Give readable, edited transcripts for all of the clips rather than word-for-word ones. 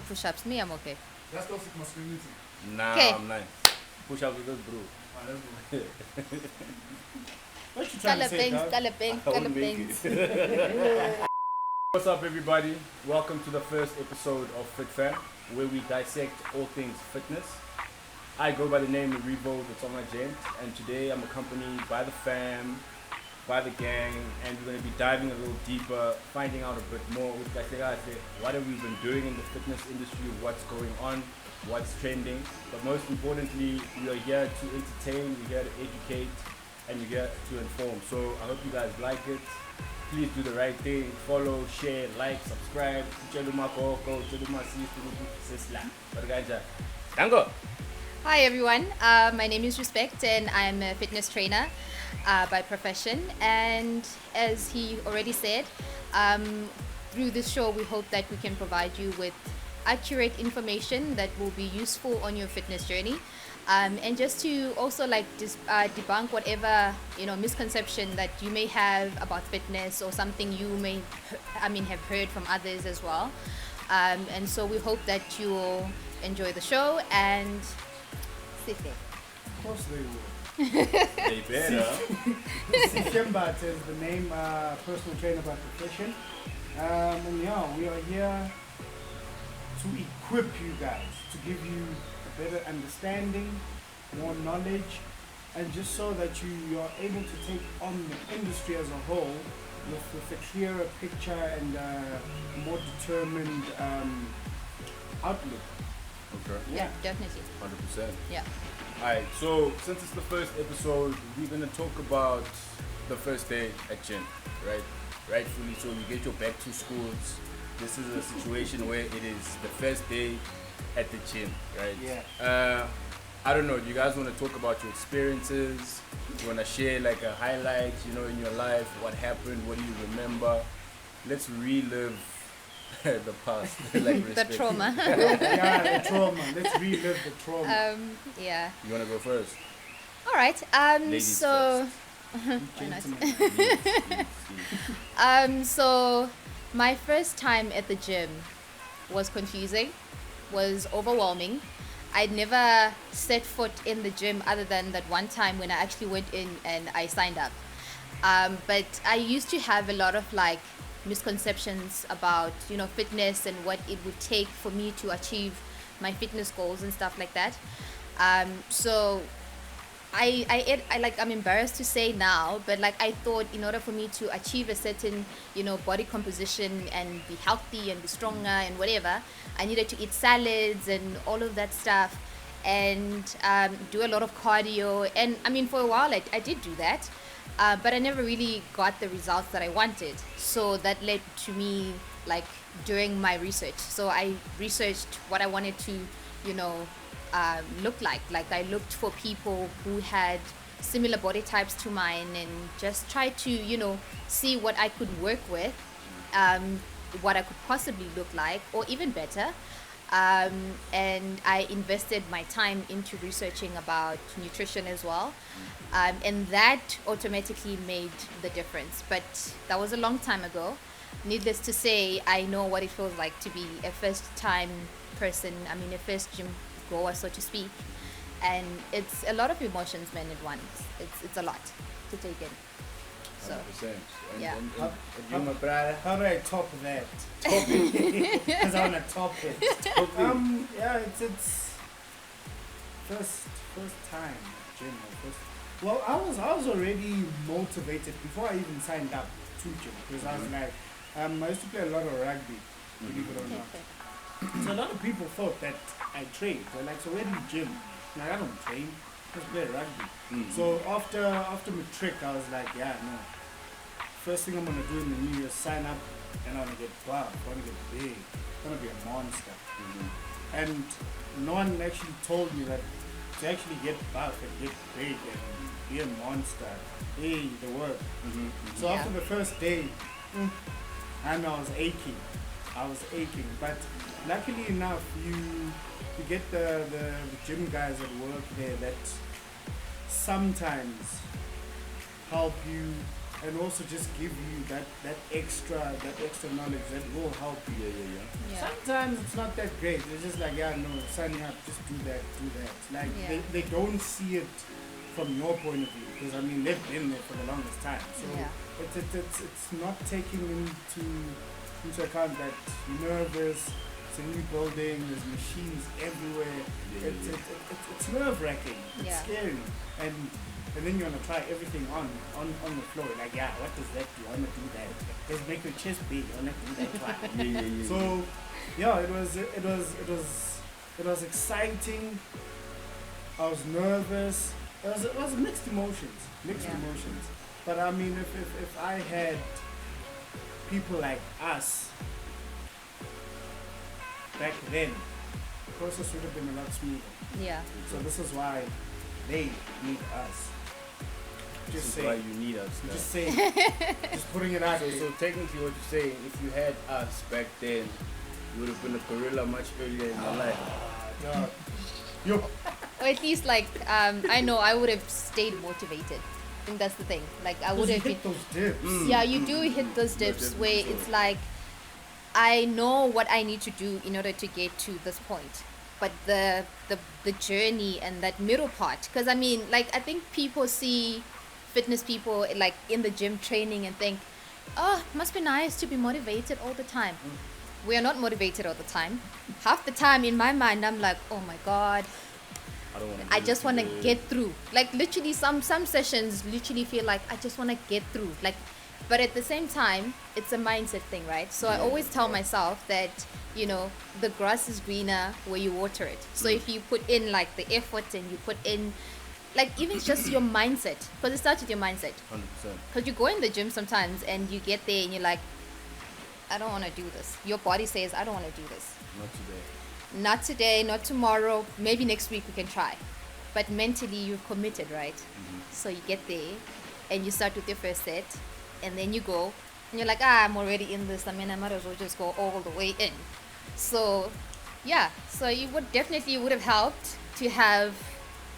for push-ups. Me, I'm okay. That's toxic masculinity. Nah, Okay. I'm nice. Push up with this, bro. That's good. What you trying to say, dog? I won't make it. What's up, everybody? Welcome to the first episode of Fit Fam, where we dissect all things fitness. I go by the name of Revo, the Tonga Gent, and today I'm accompanied by the fam, by the gang, and we're going to be diving a little deeper, finding out a bit more with what have we been doing in the fitness industry, what's going on, what's trending. But most importantly, we are here to entertain, we're here to educate, and we're here to inform. So I hope you guys like it. Please do the right thing. Follow, share, like, subscribe. Dango. Hi everyone, my name is Respect and I'm a fitness trainer by profession, and as he already said, through this show we hope that we can provide you with accurate information that will be useful on your fitness journey, and just to also debunk whatever misconception that you may have about fitness or something you may have heard from others as well, and so we hope that you will enjoy the show and Of course they will. They better. Sishemba is the name, personal trainer by profession. And yeah, we are here to equip you guys, to give you a better understanding, more knowledge, and just so that you are able to take on the industry as a whole with a clearer picture and a more determined outlook. Okay. yeah, definitely. 100%. Yeah. Alright, so since it's the first episode, we're gonna talk about the first day at gym, right? Rightfully so, you get your back to schools. This is a situation where it is the first day at the gym, right? Yeah. I don't know, do you guys want to talk about your experiences? You want to share like a highlight, in your life? What happened? What do you remember? Let's relive the past, like The respect. trauma. Yeah, the trauma. Let's relive the trauma. Yeah. You want to go first? All right. Ladies So. first. Why not? Gentlemen. So my first time at the gym was confusing, was overwhelming. I'd never set foot in the gym other than that one time when I actually went in and I signed up. But I used to have a lot of misconceptions about fitness and what it would take for me to achieve my fitness goals and stuff like that. So I'm embarrassed to say now, but I thought in order for me to achieve a certain body composition and be healthy and be stronger and whatever, I needed to eat salads and all of that stuff, and do a lot of cardio. And for a while I did do that, but I never really got the results that I wanted. So that led to me doing my research. So I researched what I wanted to look like. I looked for people who had similar body types to mine and just tried to see what I could work with, what I could possibly look like or even better, and I invested my time into researching about nutrition as well, and that automatically made the difference. But that was a long time ago. Needless to say, I know what it feels like to be a first time person, a first gym goer, so to speak, and it's a lot of emotions, man, at once. It's a lot to take in. So 100%. yeah. And you, my brother? How do I top that? Because I want to top it. Yeah, it's first time gym. Well, I was already motivated before I even signed up to gym, because I was like, I used to play a lot of rugby, believe it or not. So a lot of people thought that I trained. They're like, so where do you gym? I don't train. Just play rugby. Mm-hmm. So after matric, I was like, yeah, no. First thing I'm gonna do in the new year, sign up, and I wanna get buff, I wanna get big, I wanna be a monster. Mm-hmm. And no one actually told me that to actually get buff and get big and be a monster, hey, the work. Mm-hmm. So Yeah. after the first day, I know I was aching. But luckily enough, you get the gym guys at work there that sometimes help you and also just give you that extra knowledge that will help you. Yeah. Sometimes it's not that great. It's just like, yeah, no, signing up, just do that. Like Yeah. they don't see it from your point of view, because I mean they've been there for the longest time. So Yeah. it's not taking into account that you're nervous. It's a new building. There's machines everywhere. It's nerve wracking. It's Yeah. scary, and then you want to try everything on the floor. Like, yeah, what does that do? I want to do that. Does it make your chest big? I want to do that. Try. So, yeah, it was exciting. I was nervous. It was mixed emotions. Yeah. But I mean, if I had people like us back then, the process would have been a lot smoother. Yeah. So this is why they need us. Just This is why saying. you need us now. Just saying. Just putting it out So there. technically what you're saying, if you had us back then, you would have been a gorilla much earlier in your life. Dog. Yo. Or at least like I know I would have stayed motivated. I think that's the thing. Like I would You have been. hit those dips. Yeah, you do hit those dips definitely where so. it's like I know what I need to do in order to get to this point, but the journey and that middle part, because I mean, like I think people see fitness people like in the gym training and think, oh, must be nice to be motivated all the time. We are not motivated all the time. Half the time in my mind I'm like, oh my god, I don't want I just want to get through. Like literally some sessions literally feel like I just want to get through. Like, but at the same time, it's a mindset thing, right? So I always tell myself that, you know, the grass is greener where you water it. So if you put in like the effort and you put in like even just your mindset, because it starts with your mindset. 100%. Because you go in the gym sometimes and you get there and you're like, I don't want to do this. Your body says, I don't want to do this. Not today. Not today, not tomorrow, maybe next week we can try. But mentally you're committed, right? So you get there and you start with your first set and then you go and you're like, I'm already in this. I mean, I might as well just go all the way in. So yeah, so you would definitely would have helped to have,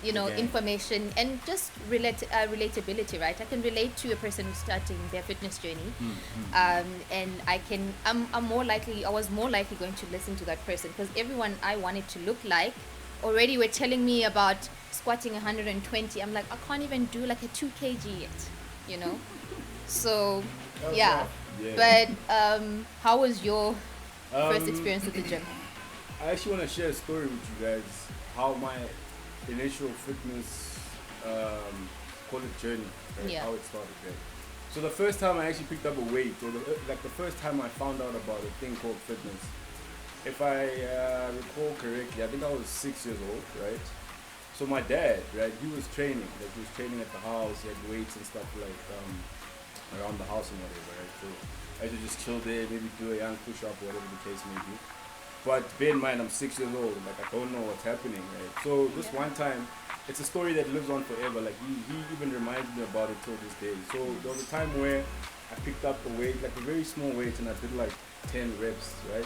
you know, Okay. information and just relatability, right? I can relate to a person who's starting their fitness journey, and I was more likely going to listen to that person because everyone I wanted to look like already were telling me about squatting 120. I'm like, I can't even do like a 2 kg yet, you know. So That was yeah. rough. Yeah. But how was your first Um, experience at the gym? I actually want to share a story with you guys, how my initial fitness, call it journey, right? Yeah. How it started, right? So the first time I actually picked up a weight, or the first time I found out about a thing called fitness, if I recall correctly, I think I was 6 years old, right? So my dad, right, he was training at the house, he had weights and stuff like around the house and whatever, right? So I used to just chill there, maybe do a young push-up, whatever the case may be. But bear in mind, I'm 6 years old, like I don't know what's happening, right? So this one time, it's a story that lives on forever. Like he even reminds me about it till this day. So there was a time where I picked up a weight, like a very small weight, and I did like 10 reps, right?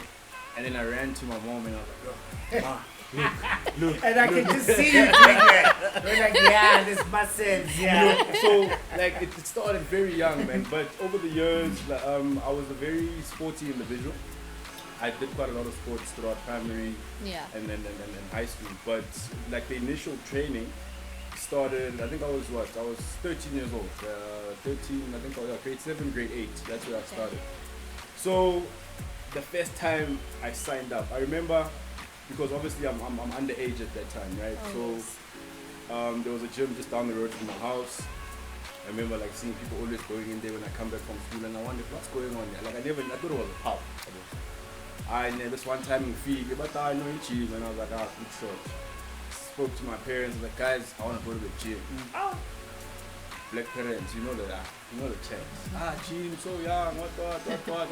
And then I ran to my mom and I was like, oh, look, And I can just see you doing that. You're like, yeah, this muscles, yeah. so like it started very young, man. But over the years, like, I was a very sporty individual. I did quite a lot of sports throughout primary Yeah. and then high school. But like the initial training started, I think I was 13 years old. 13, I think I was grade 7, grade 8. That's where I started. So the first time I signed up, I remember, because obviously I'm underage at that time, right? Oh, So yes. there was a gym just down the road from my house. I remember like seeing people always going in there when I come back from school, and I wondered what's going on there. Like I thought it was a pub. And this one time in Fiji, but I know it's gym, and I was like, good shot. Spoke to my parents, like, guys, I want to go to the gym. Black parents, you know the chants. Gym, so young, what.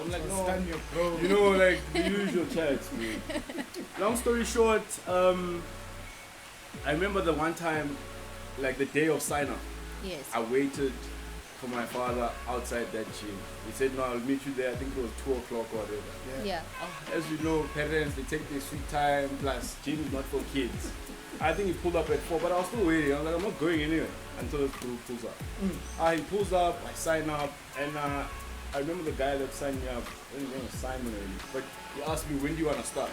I'm like, no. Stand your bro. You know, like the usual chats, man. Long story short, I remember the one time, like the day of sign up, Yes. I waited for my father outside that gym. He said, no, I'll meet you there. I think it was 2 o'clock or whatever. Yeah. As you know, parents, they take their sweet time, plus gym is not for kids. I think he pulled up at 4, but I was still waiting. I was like, I'm not going anywhere until this pulls up. He pulls up, I sign up, and I remember the guy that signed me up, his name was Simon already, but he asked me, when do you want to start?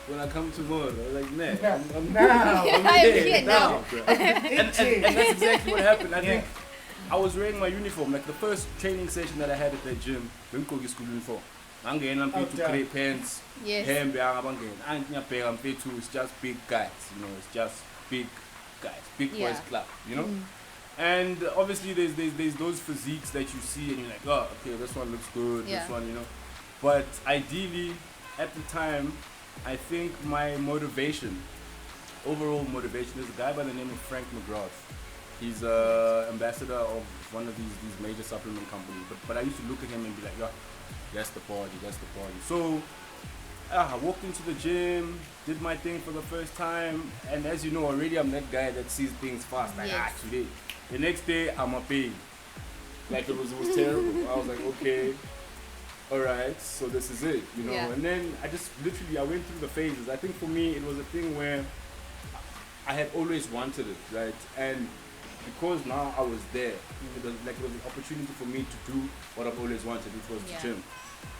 When I come tomorrow, I was like, nah, I'm Now. I'm I'm here here now, bro. And that's exactly what happened. I Yeah. think I was wearing my uniform. Like the first training session that I had at the gym, I didn't go to school uniform. I'm getting to Okay. create pants, Yes. it's just big guys, you know, it's just big guys, big Yeah. boys club, you know? And obviously there's those physiques that you see and you're like, oh, okay, this one looks good, Yeah. this one, you know. But ideally, at the time, I think my motivation, overall motivation, is a guy by the name of Frank McGrath. He's ambassador of one of these major supplement companies. But I used to look at him and be like, yeah, that's the party, that's the party. So I walked into the gym, did my thing for the first time, and as you know already, I'm that guy that sees things fast. Like, Yes. today. The next day, I'm a pain. Like it was terrible. I was like, okay, all right, so this is it, you know. Yeah. And then I just literally I went through the phases. I think for me it was a thing where I had always wanted it, right? And because now I was there, it was an opportunity for me to do what I've always wanted, which was Yeah. the gym.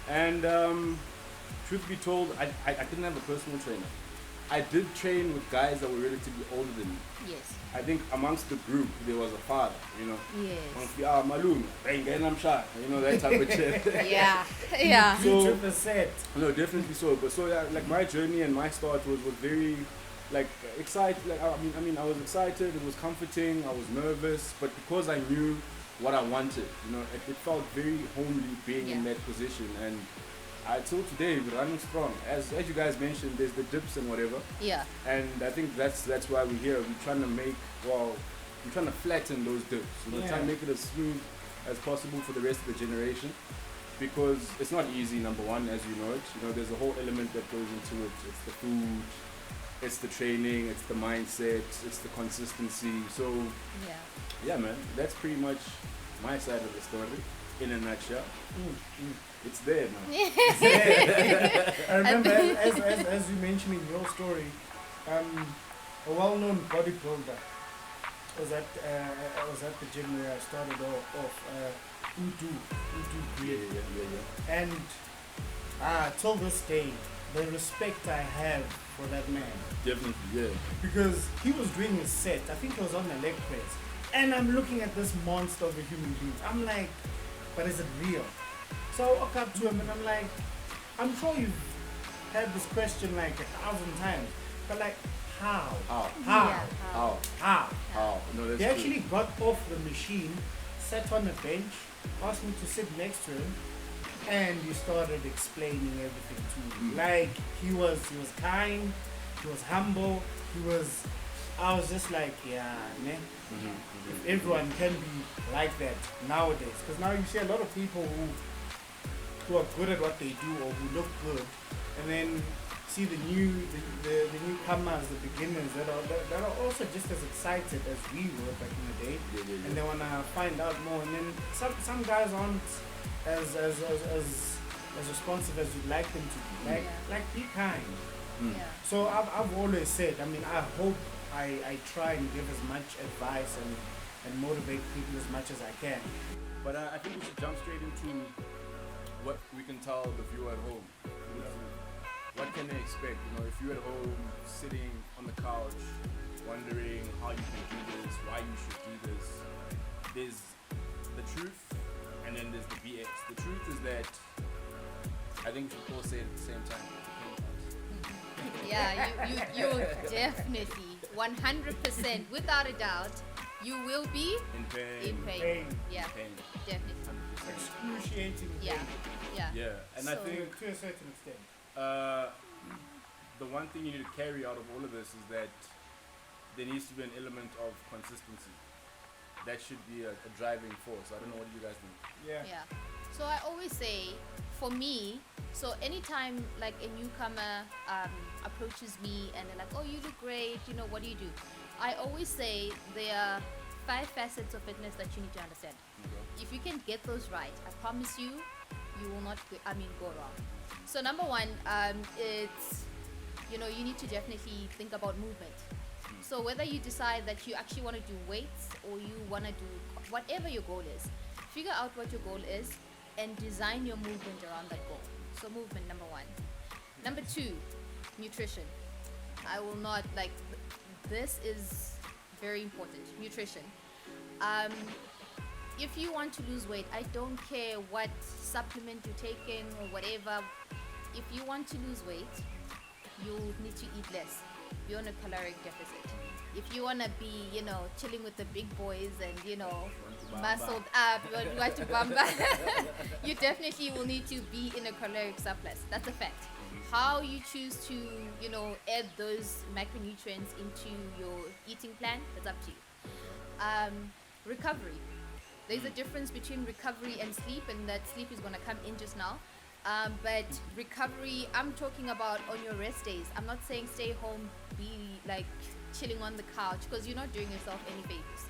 And truth be told, I didn't have a personal trainer. I did train with guys that were relatively older than me. Yes. I think amongst the group there was a father, you know. Yes. Malum, I'm shot, you know, that type of shit. Yeah. Yeah. So- 2%. No, definitely so. But so yeah, like my journey and my start was very like excited. Like I mean, I was excited. It was comforting. I was nervous, but because I knew what I wanted, you know, it felt very homely being in Yeah. that position. And till today, we're running strong. As you guys mentioned, there's the dips and whatever. Yeah. And I think that's why we're here. We're trying to flatten those dips. You know, Yeah. try and make it as smooth as possible for the rest of the generation. Because it's not easy, number one, as you know it. You know, there's a whole element that goes into it. It's the food, it's the training, it's the mindset, it's the consistency. So Yeah. yeah, man, that's pretty much my side of the story in a nutshell. It's there, man. I remember, as you mentioned in your story, a well-known bodybuilder was at the gym where I started off. Udu Green. Yeah. And till this day, the respect I have for that man, Definitely, yeah. because he was doing his set. I think he was on the leg press, and I'm looking at this monster of a human being. I'm like, but is it real? So I walk up to him and I'm like, I'm sure you've had this question like 1,000 times, but like, how? How? Yeah. How? No, that's He true. actually got off the machine, sat on a bench, asked me to sit next to him, and he started explaining everything to me. Like he was kind, he was humble, I was just like, yeah, man. If everyone can be like that nowadays, because now you see a lot of people who are good at what they do or who look good, and then see the newcomers, the beginners that are also just as excited as we were back in the day, Yeah. and they wanna find out more. And then some guys aren't as responsive as you'd like them to be. Like be kind. Yeah. So I've always said, I mean, I hope I try and give as much advice and motivate people as much as I can. But I think we should jump straight into what we can tell the viewer at home. What can they expect? You know, if you're at home sitting on the couch, wondering how you can do this, why you should do this, there's the truth and then there's the BS. The truth is that I think we should all say it at the same time. Yeah, you definitely 100% without a doubt you will be In pain. in pain. Pain. Yeah, Pain. definitely. 100%. Excruciating. Yeah. pain. Yeah. Yeah, and I So- think To a certain extent. the one thing you need to carry out of all of this is that there needs to be an element of consistency. That should be a driving force. I don't know, what do you guys think? Yeah. Yeah. So I always say, for me, so anytime like a newcomer approaches me and they're like, oh, you look great, you know, what do you do? I always say there are 5 facets of fitness that you need to understand. If you can get those right, I promise you, you will not go wrong. So number 1, it's you know, you need to definitely think about movement. So whether you decide that you actually want to do weights or you want to do whatever your goal is, figure out what your goal is and design your movement around that goal. So movement, number one. Number two, nutrition. I will not like, this is very important, nutrition. If you want to lose weight, I don't care what supplement you're taking or whatever. If you want to lose weight, you need to eat less. You're on a caloric deficit. If you want to be, you know, chilling with the big boys and, you know, muscled up, you want to bamba, you definitely will need to be in a caloric surplus. That's a fact. How you choose to, you know, add those macronutrients into your eating plan, that's up to you. Recovery. There's a difference between recovery and sleep, and that sleep is going to come in just now. But recovery, I'm talking about on your rest days. I'm not saying stay home, be like chilling on the couch, because you're not doing yourself any favors.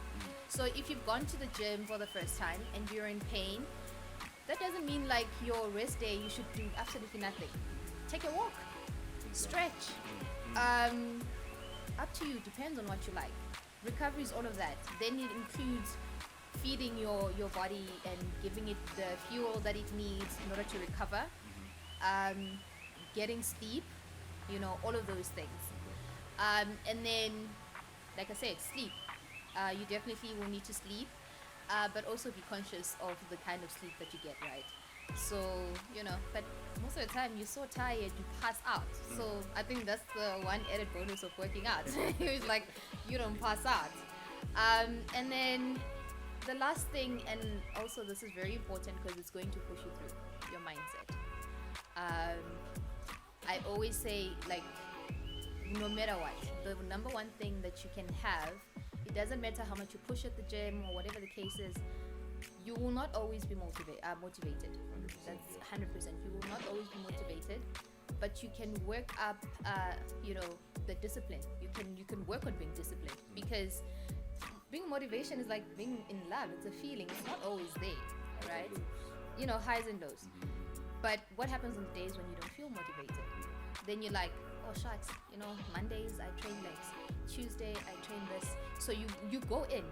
So if you've gone to the gym for the first time and you're in pain, that doesn't mean like your rest day you should do absolutely nothing. Take a walk, stretch. Up to you, depends on what you like. Recovery is all of that. Then it includes feeding your body and giving it the fuel that it needs in order to recover. Getting sleep, you know, all of those things. And then, like I said, sleep. You definitely will need to sleep, but also be conscious of the kind of sleep that you get, right? So, you know, but most of the time you're so tired you pass out. So I think that's the one added bonus of working out. It's like you don't pass out. And then the last thing, and also this is very important because it's going to push you through your mindset. I always say, like, no matter what, the number one thing that you can have, it doesn't matter how much you push at the gym or whatever the case is, you will not always be motivated. 100%. That's 100%. You will not always be motivated, but you can work up, you know, the discipline. You can work on being disciplined, because being motivation is like being in love. It's a feeling. It's not always there, right? You know, highs and lows. But what happens on the days when you don't feel motivated? Then you're like, oh shucks, you know, Mondays I train legs, Tuesday I train this. So you go in,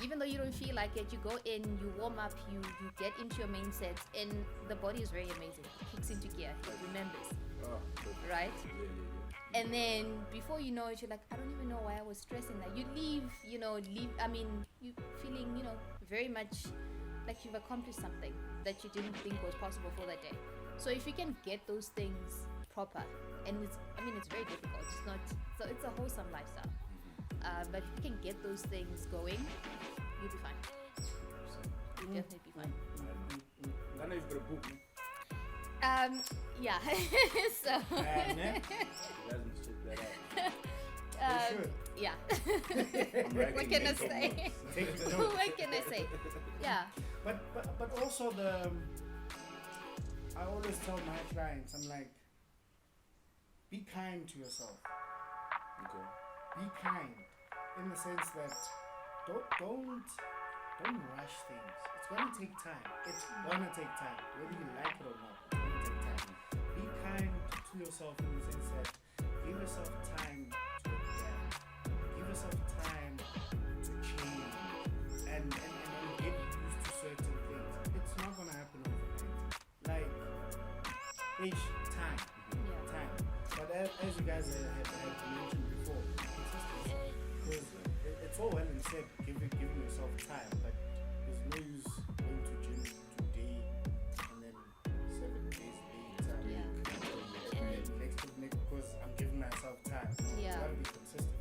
even though you don't feel like it, you go in, you warm up, you get into your main sets, and the body is very amazing. It kicks into gear, it remembers, right? And then before you know it, you're like, I don't even know why I was stressing that. You leave, I mean, you feeling, you know, very much like you've accomplished something that you didn't think was possible for that day. So if you can get those things proper, and it's very difficult. It's not, so it's a wholesome lifestyle. But if you can get those things going, you'll be fine. You'll definitely be fine. I know you've got a book. Yeah. So. Doesn't check that out. Yeah. I'm What can I say? Take the note. What can I say? Yeah. But also I always tell my clients, I'm like, be kind to yourself. Okay. Be kind, in the sense that don't rush things. It's gonna take time. It's gonna take time, whether you like it or not. It's gonna take time. Be kind to yourself in the sense that give yourself time to adapt. Give yourself time to change and get used to certain things. It's not gonna happen overnight. Like, time. Time. But as you guys have mentioned before, consistency. Because it's all well and said giving yourself time, but there's no use going to gym today and then 7 days later. Next, because I'm giving myself time. Yeah. You gotta be consistent.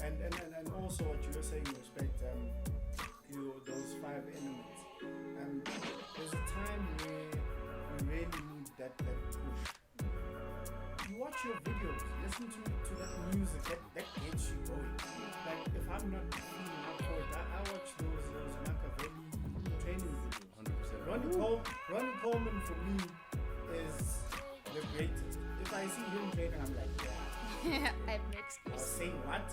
And also what you were saying in respect those 5 elements. There's a time where we really need that push. You watch your videos, listen to that music that gets you going. Like, if I'm not feeling up for it, I watch those Machiavelli training videos. 100%. Ronnie Coleman for me is the greatest. If I see him training, I'm like, yeah. I have no I was excuse. saying what?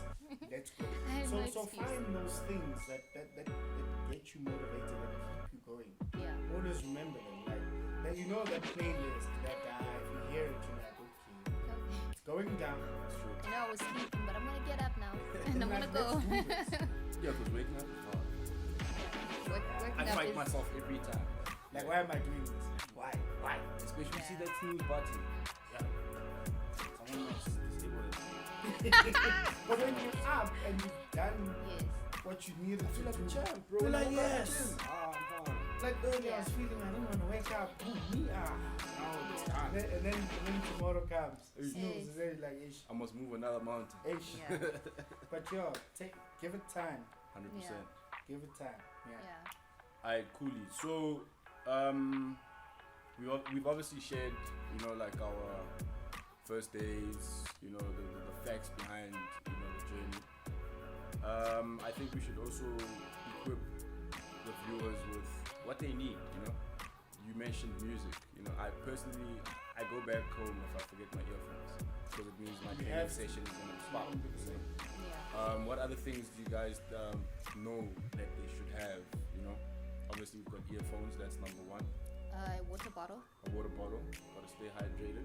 Let's go. I have no So excuse. find those things that get you motivated and keep you going. Yeah. Always remember them. Like, that, you know, that playlist that if you hear it, you're like, okay, it's going going down. That's true. I know I was sleeping, but I'm gonna get up now and I'm gonna Like, go. let's do this. Yeah, because waking up is hard. Working I up fight is- myself every time. Like, why am I doing this? Why? Especially you see Yeah. that snooze button. Yeah. Someone must disable it. But when you're up and you've done Yes. what you needed to like a do, champ, bro. you're Like, like, yes. yes. I'm fine. Like earlier, I Yeah. was feeling I didn't want to wake up. Oh, me, now it's time. And then tomorrow comes. Yes. Snooze is very like ish, I must move another mountain. ish. Yeah. But yo, give it time. 100%. Give it time. Yeah. Yeah. Alright, coolly. So, we've obviously shared, you know, like our first days, you know, the facts behind, you know, the journey. I think we should also equip the viewers with what they need, you know. You mentioned music, you know. I personally, I go back home if I forget my earphones because it means my You training have to. session is gonna stop. you know. Yeah. What other things do you guys know that they should have? You know, obviously we've got earphones. That's number one. Water bottle. A water bottle. Gotta stay hydrated.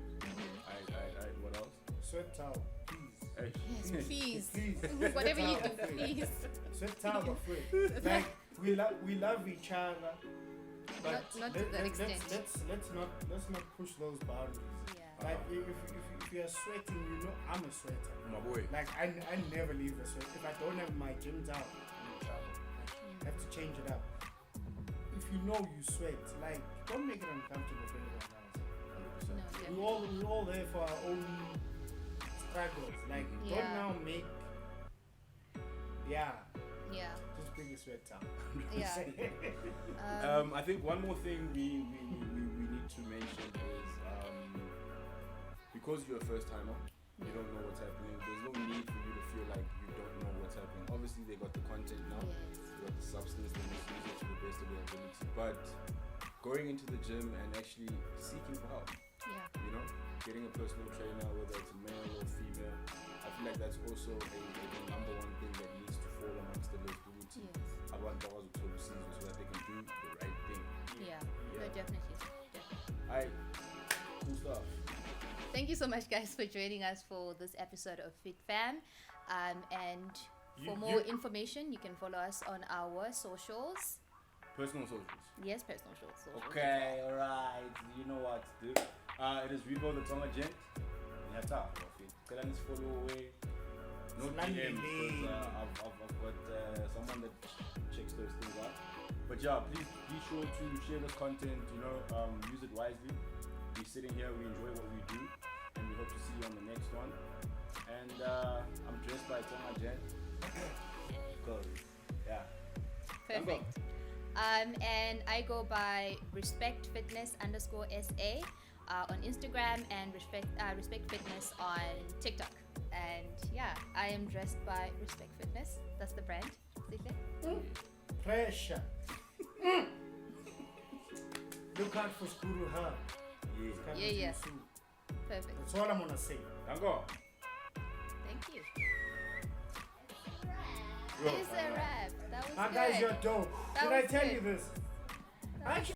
I. What else? Sweat towel, please. Hey. Yes, please. Please. Whatever you Sweat do, towel, please. Sweat towel, my friend. Like we love each other, but Not to that extent. let's not push those boundaries. Yeah. Like if you're sweating, you know I'm a sweater. My boy. Like I never leave the sweat. If I don't have my gym towel, I'm in trouble. I have to change it up. If you know you sweat, like don't make it uncomfortable for anyone else. 100%. No, We definitely. all there for our own struggles. Like Yeah. don't now make Yeah. just bring a sweat towel. Yeah. I think one more thing we need to mention is because you're a first timer, you don't know what's happening. There's no need for you to feel like you don't know what's happening. Obviously, they got the content now. Yes. They got the substance. They must use it to the best of their ability. But going into the gym and actually seeking for help, Yeah. you know, getting a personal trainer, whether it's a male or female, I feel like that's also a number one thing that needs to fall amongst the list. Yes. About dollars so that they can do the right thing. Yeah. Yeah. No, definitely. Alright, cool stuff. Thank you so much, guys, for joining us for this episode of Fit Fam. And for more information, you can follow us on our socials. Personal socials. Yes, personal socials. Okay, alright. You know what to do. It is Rebo the Tonga Gent. Nyata, can I just follow away? No DM because I've got someone that checks those things out. But yeah, please be sure to share this content, you know, use it wisely. We're sitting here, we enjoy what we do, and we hope to see you on the next one. And I'm dressed by Tonga Gent. Because, yeah. Perfect. And I go by Respect Fitness _SA on Instagram and Respect Fitness on TikTok. And yeah, I am dressed by Respect Fitness. That's the brand. Pressure. Look out for Skuru Hub. Yeah. It's coming Yeah, yeah. soon. Perfect. That's all I'm gonna say. Dango. Thank you. Yo. It's a wrap. That was My good. guys, you're dope. That Did I was tell good. you this? Actually,